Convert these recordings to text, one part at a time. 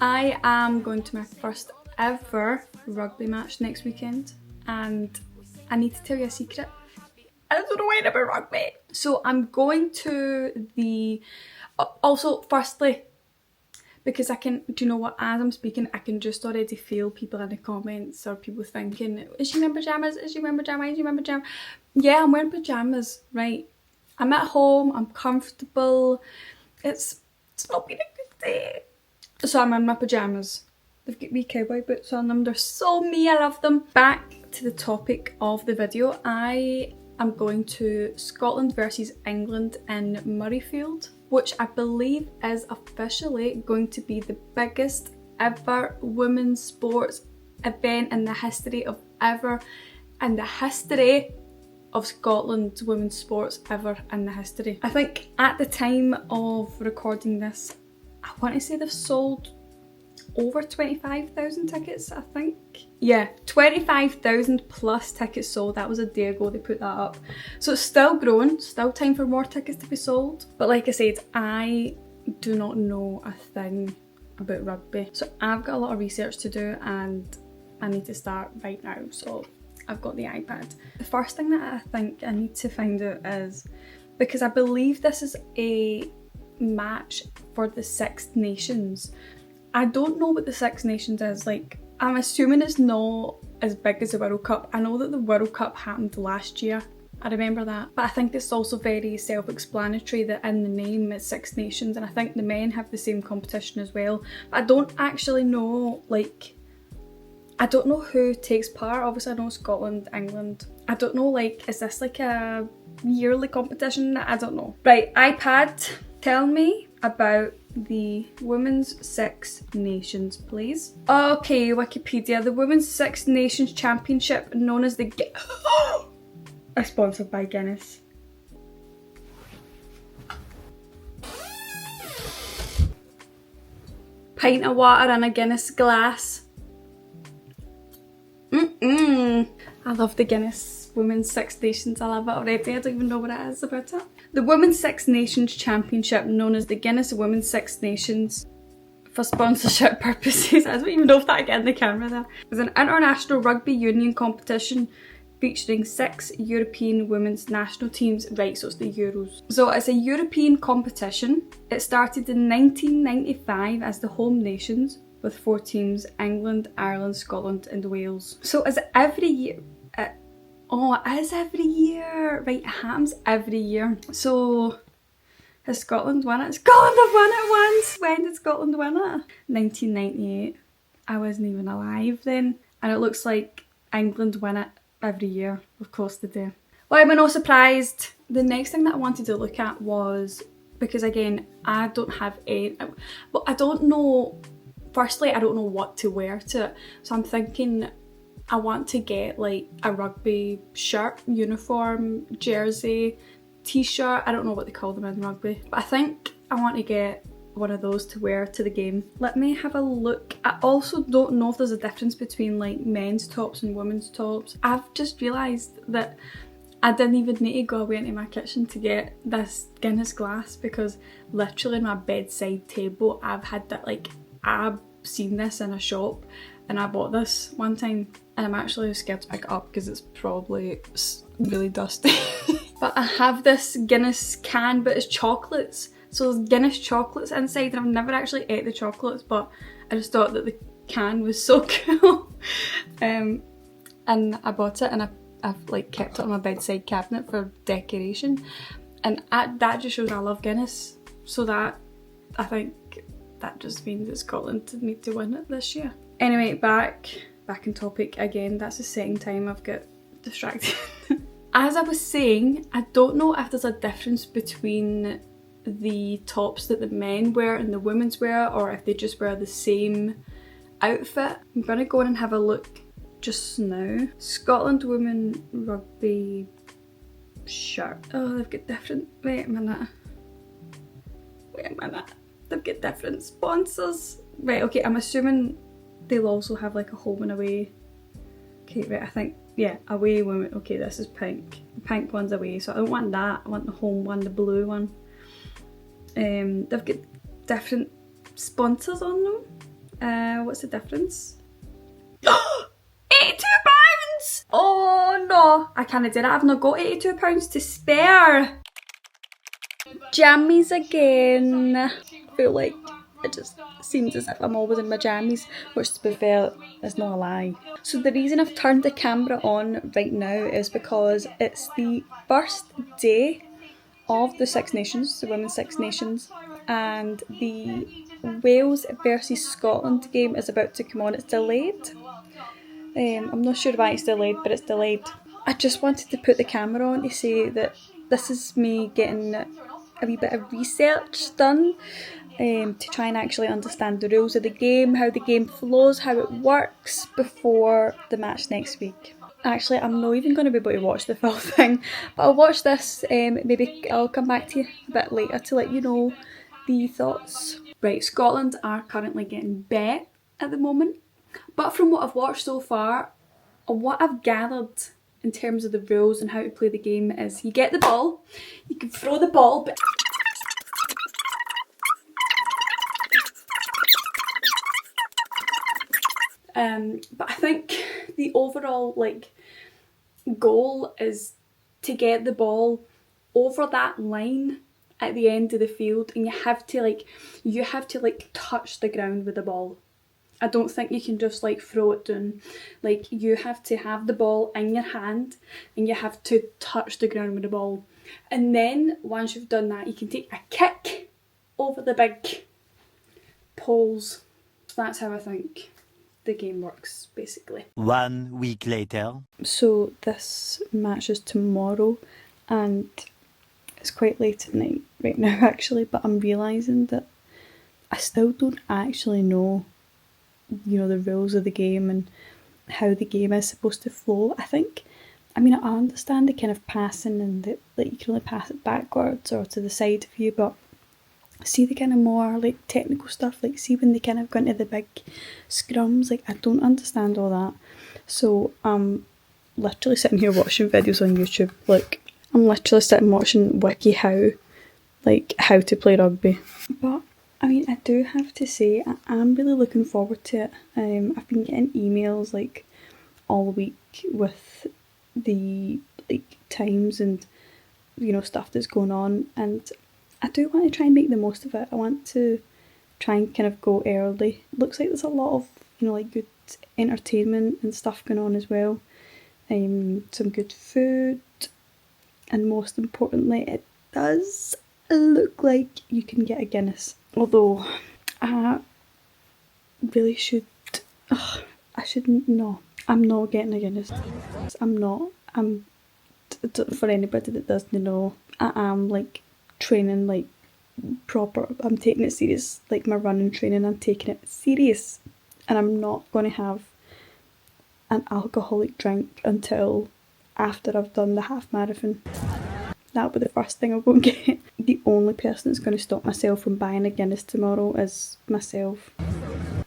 I am going to my first ever rugby match next weekend, and I need to tell you a secret. I don't know anything about rugby. So I'm going to the... Also, firstly, because I can, do you know what, as I'm speaking, I can just already feel people in the comments or people thinking, is she wearing pyjamas? Is she wearing pyjamas? Is she wearing pyjamas? Yeah, I'm wearing pyjamas, right? I'm at home, I'm comfortable. It's not been a good day. So I'm in my pyjamas. They've got wee cowboy boots on them. They're so me, I love them. Back to the topic of the video. I am going to Scotland versus England in Murrayfield, which I believe is officially going to be the biggest ever women's sports event in the history of Scotland's women's sports ever in the history. I think at the time of recording this, I want to say they've sold over 25,000 tickets, I think. Yeah, 25,000 plus tickets sold. That was a day ago they put that up. So it's still growing, still time for more tickets to be sold. But like I said, I do not know a thing about rugby. So I've got a lot of research to do and I need to start right now. So I've got the iPad. The first thing that I think I need to find out is, because I believe this is a match for the Six Nations. I don't know what the Six Nations is. Like, I'm assuming it's not as big as the World Cup. I know that the World Cup happened last year. I remember that. But I think it's also very self-explanatory that in the name it's Six Nations, and I think the men have the same competition as well. But I don't actually know, like, I don't know who takes part. Obviously I know Scotland, England. I don't know, like, is this like a yearly competition? I don't know. Right, iPad, tell me about the Women's Six Nations, please. Okay, Wikipedia. The Women's Six Nations Championship, known as the are sponsored by Guinness. Pint of water in a Guinness glass. I love the Guinness Women's Six Nations. I love it already. I don't even know what it is about it. The Women's Six Nations Championship, known as the Guinness Women's Six Nations, for sponsorship purposes. I don't even know if that get in the camera there. It's an international rugby union competition featuring 6 European women's national teams. Right, so it's the Euros. So it's a European competition. It started in 1995 as the home nations with 4 teams: England, Ireland, Scotland and Wales. So is it every year? Oh, it is every year. Right, it happens every year. So has Scotland won it? Scotland have won it once! When did Scotland win it? 1998. I wasn't even alive then. And it looks like England win it every year. Of course they do. Why am I not surprised? The next thing that I wanted to look at was, because again, I don't have a... Well, I don't know... Firstly, I don't know what to wear to it. So I'm thinking I want to get like a rugby shirt, uniform, jersey, t-shirt. I don't know what they call them in rugby. But I think I want to get one of those to wear to the game. Let me have a look. I also don't know if there's a difference between like men's tops and women's tops. I've just realised that I didn't even need to go away into my kitchen to get this Guinness glass, because literally in my bedside table I've had that, like, I've seen this in a shop and I bought this one time and I'm actually scared to pick it up because it's probably really dusty. But I have this Guinness can, but it's chocolates. So there's Guinness chocolates inside, and I've never actually ate the chocolates, but I just thought that the can was so cool. And I bought it and I've like kept it on my bedside cabinet for decoration. And that just shows I love Guinness. So that, I think that just means that Scotland need to win it this year. Anyway, back in topic again. That's the second time I've got distracted. As I was saying, I don't know if there's a difference between the tops that the men wear and the women's wear, or if they just wear the same outfit. I'm gonna go in and have a look just now. Scotland women rugby shirt. Oh, they've got different... Wait a minute. They've got different sponsors. Right, okay, I'm assuming they'll also have like a home and away. Okay, right, I think, yeah, away women. Okay, this is pink. The pink one's away, so I don't want that. I want the home one, the blue one. They've got different sponsors on them. What's the difference? £82! Oh no, I can't do that. I've not got £82 to spare. Jammies again. I feel like it just seems as if I'm always in my jammies, which to be fair is not a lie. So the reason I've turned the camera on right now is because it's the first day of the Six Nations, the Women's Six Nations, and the Wales versus Scotland game is about to come on. It's delayed. I'm not sure why it's delayed, but it's delayed. I just wanted to put the camera on to say that this is me getting a wee bit of research done to try and actually understand the rules of the game, how the game flows, how it works before the match next week. Actually, I'm not even going to be able to watch the full thing, but I'll watch this. Maybe I'll come back to you a bit later to let you know the thoughts. Right, Scotland are currently getting bet at the moment, but from what I've watched so far, and what I've gathered in terms of the rules and how to play the game is you get the ball, you can throw the ball, but I think the overall goal is to get the ball over that line at the end of the field, and you have to touch the ground with the ball. I don't think you can just throw it down. You have to have the ball in your hand and you have to touch the ground with the ball. And then once you've done that, you can take a kick over the big poles. That's how I think the game works, basically. 1 week later. So this match is tomorrow and it's quite late at night right now actually, but I'm realising that I still don't actually know the rules of the game and how the game is supposed to flow. I understand the kind of passing and that you can only pass it backwards or to the side of you, but see the kind of more technical stuff, see when they kind of go into the big scrums, I don't understand all that. So I'm literally sitting here watching videos on YouTube, I'm literally sitting watching wiki how to play rugby. But I do have to say, I am really looking forward to it. I've been getting emails all week with the times and stuff that's going on, and I do want to try and make the most of it. I want to try and kind of go early. Looks like there's a lot of good entertainment and stuff going on as well. Some good food, and most importantly, it does look like you can get a Guinness. Although, I really should... I shouldn't... No, I'm not getting a Guinness. I'm not. For anybody that doesn't know, I am, training, proper. I'm taking it serious. My running training, I'm taking it serious. And I'm not going to have an alcoholic drink until after I've done the half marathon. That'll be the first thing I'll go and get. The only person that's going to stop myself from buying a Guinness tomorrow is myself.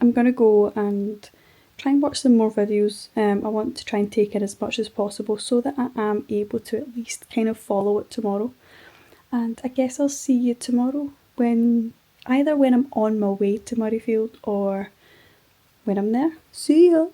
I'm going to go and try and watch some more videos. I want to try and take in as much as possible so that I am able to at least kind of follow it tomorrow. And I guess I'll see you tomorrow either when I'm on my way to Murrayfield or when I'm there. See ya!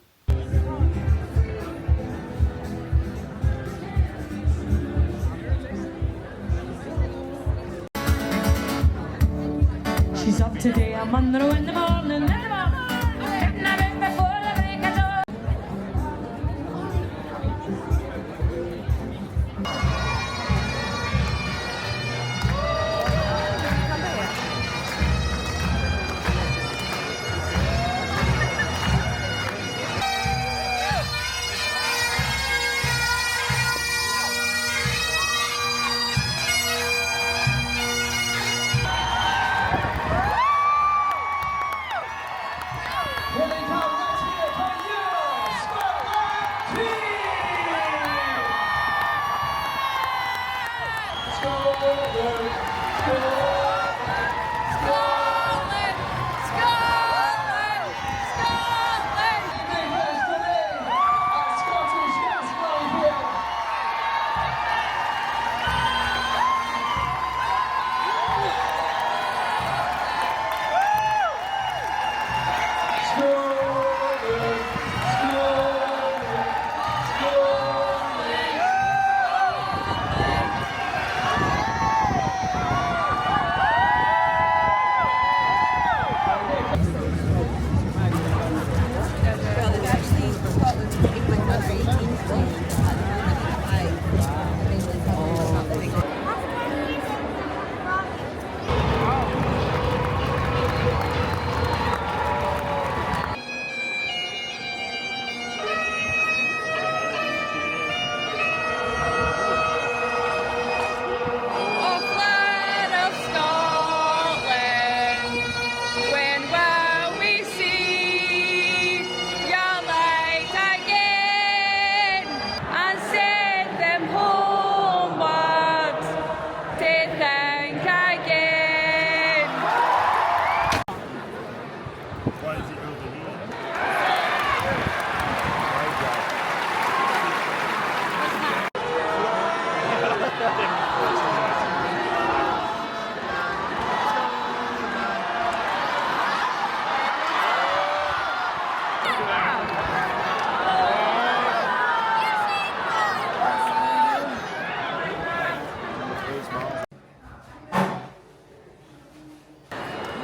She's up today, I'm on the road in the morning, getting a bit before the break of dawn.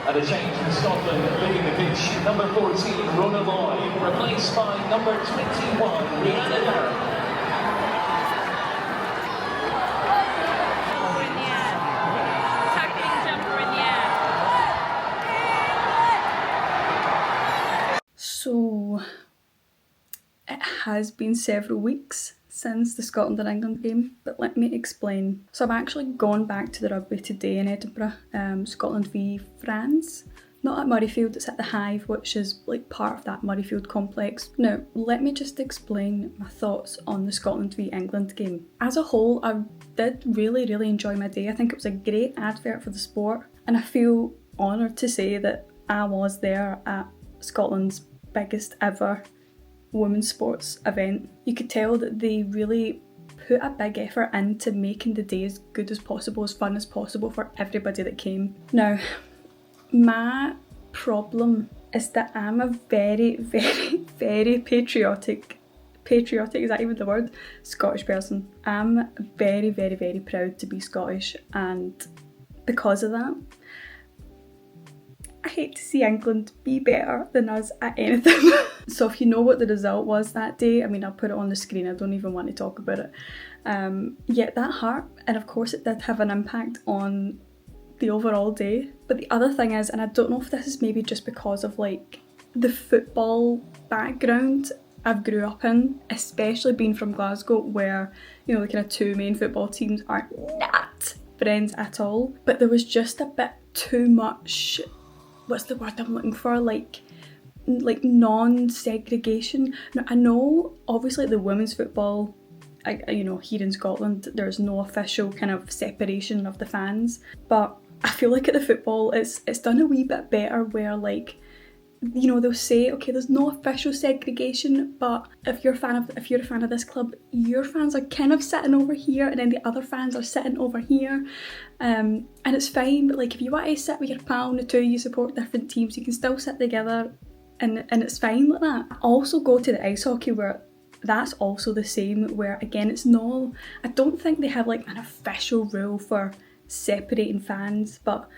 And a change in Scotland leaving the pitch. Number 14, Rona Lloyd, replaced by number 21, Rhiannon Barrett. So it has been several weeks since the Scotland and England game, but let me explain. So I've actually gone back to the rugby today in Edinburgh, Scotland v France. Not at Murrayfield, it's at the Hive, which is like part of that Murrayfield complex. Now, let me just explain my thoughts on the Scotland v England game. As a whole, I did really enjoy my day. I think it was a great advert for the sport, and I feel honoured to say that I was there at Scotland's biggest ever women's sports event. You could tell that they really put a big effort into making the day as good as possible, as fun as possible for everybody that came. Now, my problem is that I'm a very patriotic, is that even the word? Scottish person. I'm very proud to be Scottish, and because of that, I hate to see England be better than us at anything. So if you know what the result was that day, I mean, I'll put it on the screen, I don't even want to talk about it. Yeah, that hurt, and of course it did have an impact on the overall day. But the other thing is, and I don't know if this is maybe just because of like the football background I've grew up in, especially being from Glasgow, where, you know, the kind of two main football teams are not friends at all, but there was just a bit too much, what's the word I'm looking for, like non-segregation. Now, I know obviously the women's football, you know, here in Scotland there's no official kind of separation of the fans, but I feel like at the football it's done a wee bit better, where, like, you know, they'll say, okay, there's no official segregation, but if you're a fan of this club, your fans are kind of sitting over here, and then the other fans are sitting over here, and it's fine. But like, if you want to sit with your pal and the two of you support different teams, you can still sit together, and it's fine like that. I also go to the ice hockey, where that's also the same, where again it's not, I don't think they have like an official rule for separating fans, but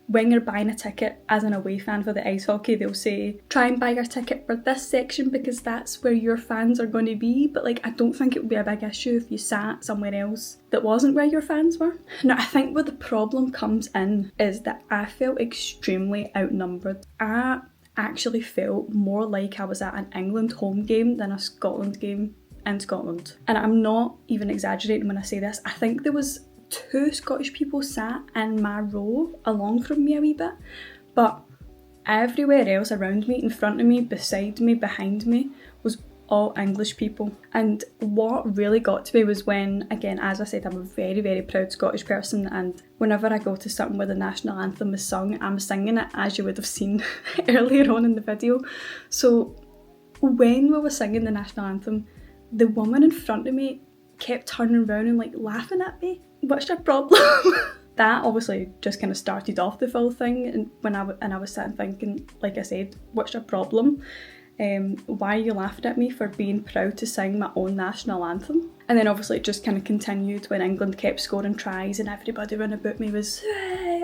when you're buying a ticket as an away fan for the ice hockey, they'll say, try and buy your ticket for this section because that's where your fans are going to be. But like, I don't think it would be a big issue if you sat somewhere else that wasn't where your fans were. Now, I think where the problem comes in is that I felt extremely outnumbered. I actually felt more like I was at an England home game than a Scotland game in Scotland. And I'm not even exaggerating when I say this. I think there was 2 Scottish people sat in my row along from me a wee bit, but everywhere else around me, in front of me, beside me, behind me, was all English people. And what really got to me was when, again, as I said, I'm a very proud Scottish person, and whenever I go to something where the national anthem is sung, I'm singing it, as you would have seen earlier on in the video. So when we were singing the national anthem, the woman in front of me kept turning around and like laughing at me. What's your problem? That obviously just kind of started off the full thing, and when I was sitting thinking, like I said, what's your problem? Why are you laughing at me for being proud to sing my own national anthem? And then obviously it just kind of continued when England kept scoring tries and everybody round about me was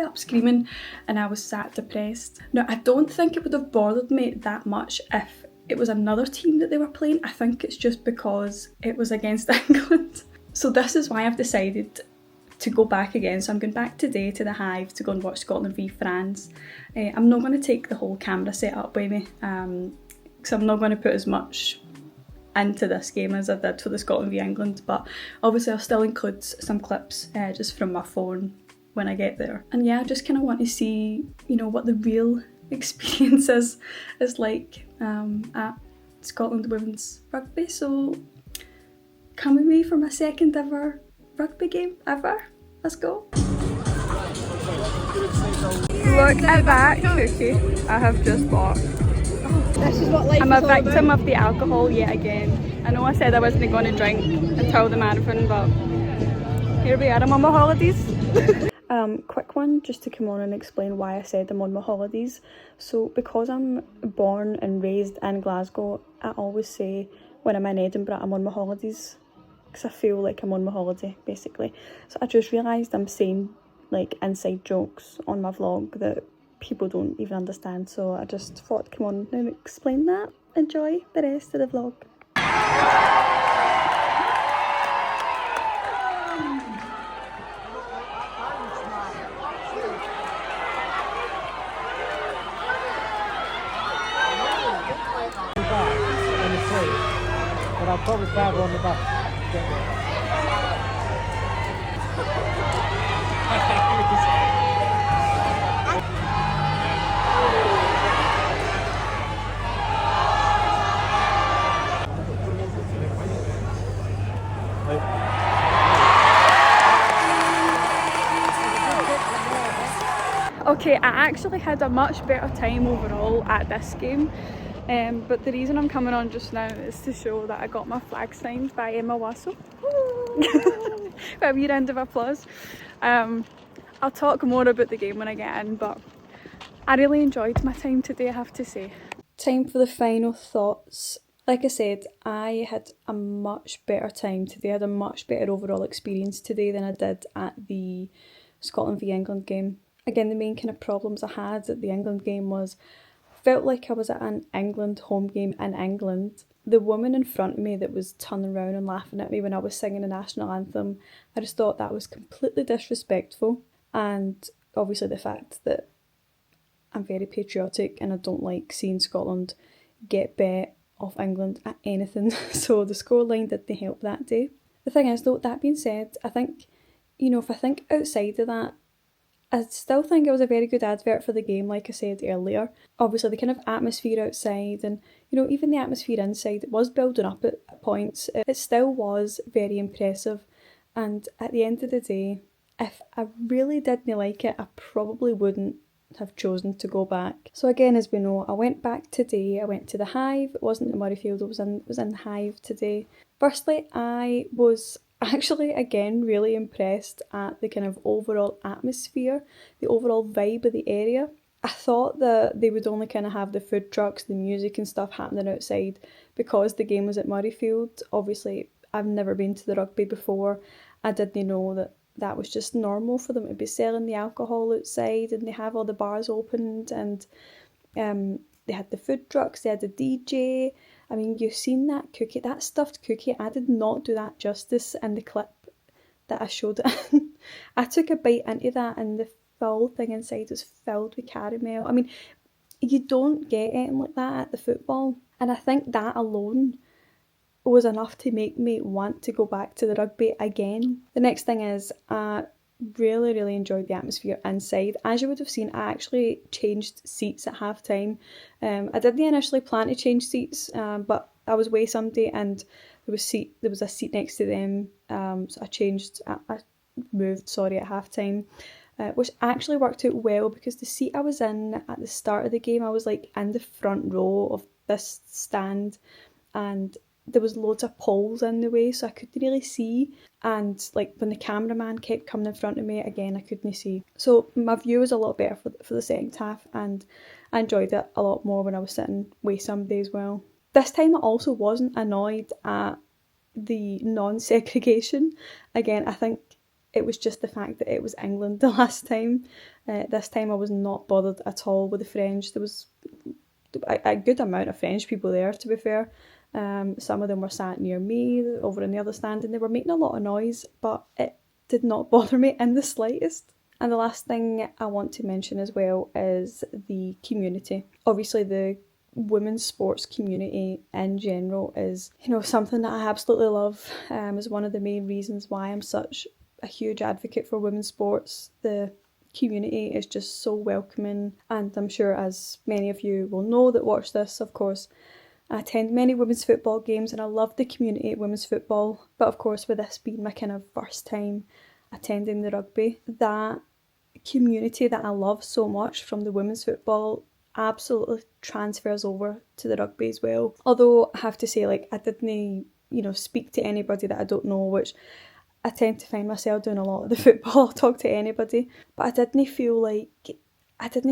up screaming, and I was sat depressed. Now, I don't think it would have bothered me that much if it was another team that they were playing. I think it's just because it was against England. So this is why I've decided to go back again. So I'm going back today to the Hive to go and watch Scotland v France. I'm not going to take the whole camera set up with me, because I'm not going to put as much into this game as I did for the Scotland v England, but obviously I'll still include some clips just from my phone when I get there. And yeah, I just kind of want to see, you know, what the real experience is like at Scotland Women's Rugby. So come with me for my second ever rugby game ever. Let's go. Look at that cookie I have just bought. This is what life I'm is a all victim about. of the alcohol yet again. I know I said I wasn't going to drink until the marathon, but here we are, I'm on my holidays. Quick one just to come on and explain why I said I'm on my holidays. So because I'm born and raised in Glasgow, I always say when I'm in Edinburgh I'm on my holidays, because I feel like I'm on my holiday basically. So I just realised I'm saying like inside jokes on my vlog that people don't even understand, so I just thought I'd come on and explain that. Enjoy the rest of the vlog. But I'll probably travel on the bus. Okay, I actually had a much better time overall at this game, but the reason I'm coming on just now is to show that I got my flag signed by Emma Wasso. A wee round of applause. I'll talk more about the game when I get in, but I really enjoyed my time today, I have to say. Time for the final thoughts. Like I said, I had a much better time today. I had a much better overall experience today than I did at the Scotland v England game. Again, the main kind of problems I had at the England game was felt like I was at an England home game in England. The woman in front of me that was turning around and laughing at me when I was singing the national anthem, I just thought that was completely disrespectful. And obviously the fact that I'm very patriotic and I don't like seeing Scotland get bet off England at anything. So the scoreline didn't help that day. The thing is though, that being said, I think, if I think outside of that, I still think it was a very good advert for the game, like I said earlier. Obviously the kind of atmosphere outside and, even the atmosphere inside, it was building up at points. It still was very impressive. And at the end of the day, if I really didn't like it, I probably wouldn't have chosen to go back. So again, as we know, I went back today. I went to the Hive. It wasn't in Murrayfield, it was in the Hive today. Firstly, I was actually again really impressed at the kind of overall atmosphere, the overall vibe of the area. I thought that they would only kind of have the food trucks, the music and stuff happening outside because the game was at Murrayfield. Obviously, I've never been to the Rugby before. I didn't know that was just normal for them to be selling the alcohol outside, and they have all the bars opened, and they had the food trucks, they had the DJ. I mean, you've seen that cookie, that stuffed cookie. I did not do that justice in the clip that I showed it in. I took a bite into that and the full thing inside was filled with caramel. I mean, you don't get anything like that at the football. And I think that alone was enough to make me want to go back to the Rugby again. The next thing is, really, really enjoyed the atmosphere inside. As you would have seen, I actually changed seats at half time. I didn't initially plan to change seats, but I was with somebody and there was a seat next to them, so I moved at half time, which actually worked out well because the seat I was in at the start of the game, I was like in the front row of this stand, and there was loads of poles in the way, so I couldn't really see. And like when the cameraman kept coming in front of me, again, I couldn't see. So my view was a lot better for the second half, and I enjoyed it a lot more when I was sitting with somebody as well. This time I also wasn't annoyed at the non-segregation. Again, I think it was just the fact that it was England the last time. This time I was not bothered at all with the French. There was a good amount of French people there, to be fair. Some of them were sat near me over in the other stand and they were making a lot of noise, but it did not bother me in the slightest. And the last thing I want to mention as well is the community. Obviously the women's sports community in general is, something that I absolutely love. Is one of the main reasons why I'm such a huge advocate for women's sports. The community is just so welcoming, and I'm sure, as many of you will know that watch this, of course, I attend many women's football games and I love the community at women's football. But of course, with this being my kind of first time attending the Rugby, that community that I love so much from the women's football absolutely transfers over to the Rugby as well. Although I have to say, I didn't, speak to anybody that I don't know, which I tend to find myself doing a lot of the football. I'll talk to anybody. But I didn't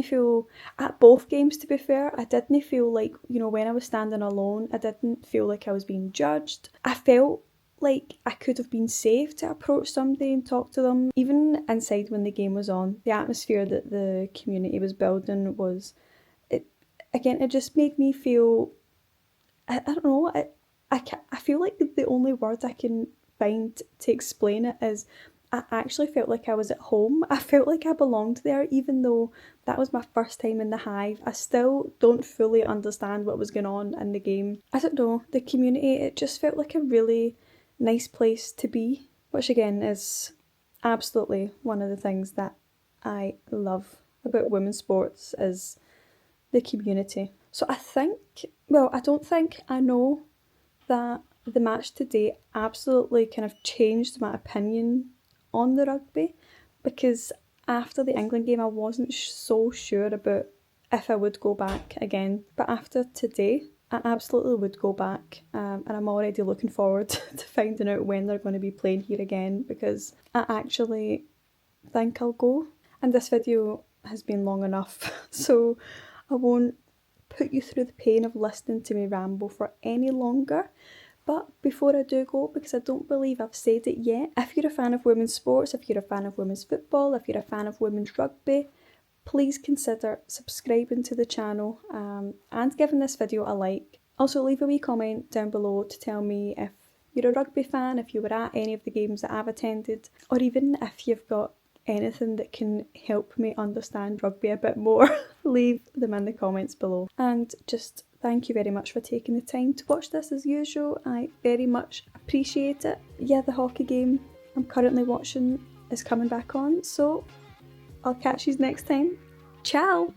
feel, at both games to be fair, I didn't feel like, when I was standing alone, I didn't feel like I was being judged. I felt like I could have been safe to approach somebody and talk to them. Even inside when the game was on, the atmosphere that the community was building was, it just made me feel, I don't know, I feel like the only word I can find to explain it is I actually felt like I was at home. I felt like I belonged there, even though that was my first time in the Hive. I still don't fully understand what was going on in the game. I don't know, the community, it just felt like a really nice place to be, which again is absolutely one of the things that I love about women's sports is the community. So I know that the match today absolutely kind of changed my opinion on the rugby, because after the England game I wasn't so sure about if I would go back again, but after today I absolutely would go back, and I'm already looking forward to finding out when they're going to be playing here again, because I actually think I'll go. And this video has been long enough, so I won't put you through the pain of listening to me ramble for any longer. But before I do go, because I don't believe I've said it yet, if you're a fan of women's sports, if you're a fan of women's football, if you're a fan of women's rugby, please consider subscribing to the channel and giving this video a like. Also leave a wee comment down below to tell me if you're a rugby fan, if you were at any of the games that I've attended, or even if you've got anything that can help me understand rugby a bit more. Leave them in the comments below. And just thank you very much for taking the time to watch this as usual. I very much appreciate it. Yeah, the hockey game I'm currently watching is coming back on, so I'll catch you next time. Ciao!